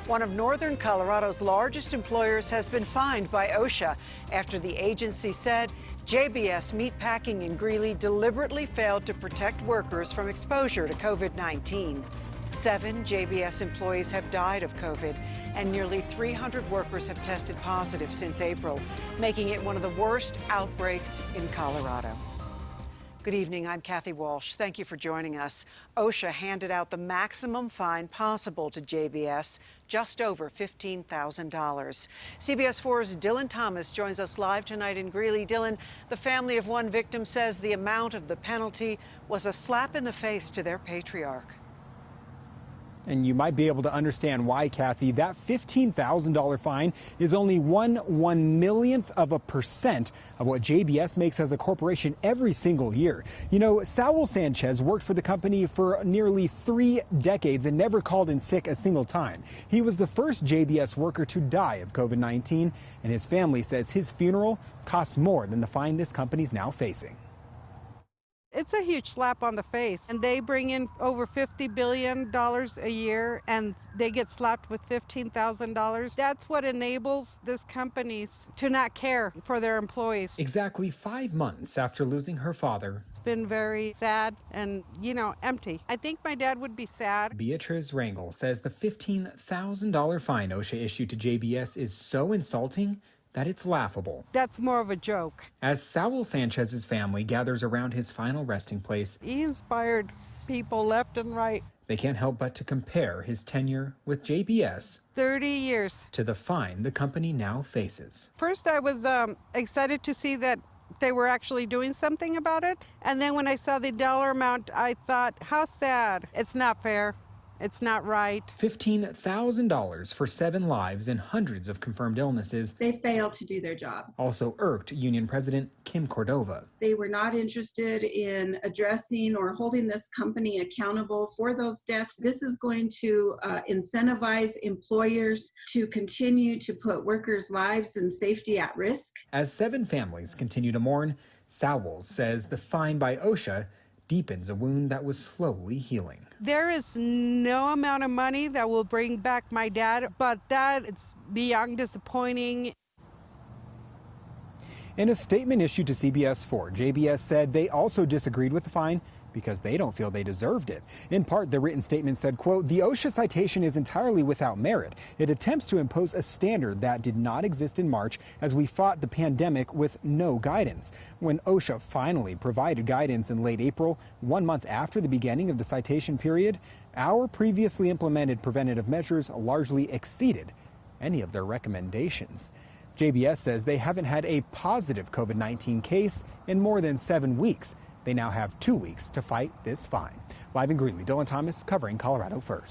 One of northern Colorado's largest employers has been fined by OSHA after the agency said JBS Meatpacking in Greeley deliberately failed to protect workers from exposure to COVID-19. 7 JBS employees have died of COVID, and nearly 300 workers have tested positive since April, making it one of the worst outbreaks in Colorado. Good evening, I'm Kathy Walsh. Thank you for joining us. OSHA handed out the maximum fine possible to JBS, just over $15,000. CBS 4's Dylan Thomas joins us live tonight in Greeley. Dylan, the family of one victim says the amount of the penalty was a slap in the face to their patriarch. And you might be able to understand why, Kathy. That $15,000 fine is only 1/1,000,000% of what JBS makes as a corporation every single year. You know, Saul Sanchez worked for the company for nearly 3 decades and never called in sick a single time. He was the first JBS worker to die of COVID-19, and his family says his funeral costs more than the fine this company's now facing. It's a huge slap on the face, and they bring in over $50 billion a year, and they get slapped with $15,000. That's what enables these companies to not care for their employees. Exactly 5 months after losing her father, It's been very sad and, empty. I think my dad would be sad. Beatrice Rangel says the $15,000 fine OSHA issued to JBS is so insulting that it's laughable. That's more of a joke. As Saul Sanchez's family gathers around his final resting place, He inspired people left and right. they can't help but to compare his tenure with JBS 30 years. to the fine the company now faces. First, I was excited to see that they were actually doing something about it. And then when I saw the dollar amount, I thought, how sad. It's not fair. It's not right. $15,000 for 7 lives and hundreds of confirmed illnesses. They failed to do their job. Also irked Union President Kim Cordova. They were not interested in addressing or holding this company accountable for those deaths. This is going to incentivize employers to continue to put workers' lives and safety at risk. As 7 families continue to mourn, Saul says the fine by OSHA deepens a wound that was slowly healing. There is no amount of money that will bring back my dad, but it's beyond disappointing. In a statement issued to CBS 4, JBS said they also disagreed with the fine because they don't feel they deserved it. In part, the written statement said, quote, "The OSHA citation is entirely without merit. It attempts to impose a standard that did not exist in March as we fought the pandemic with no guidance. When OSHA finally provided guidance in late April, 1 month after the beginning of the citation period, our previously implemented preventative measures largely exceeded any of their recommendations." JBS says they haven't had a positive COVID-19 case in more than 7 weeks. They now have 2 weeks to fight this fine. Live in Greeley, Dylan Thomas covering Colorado First.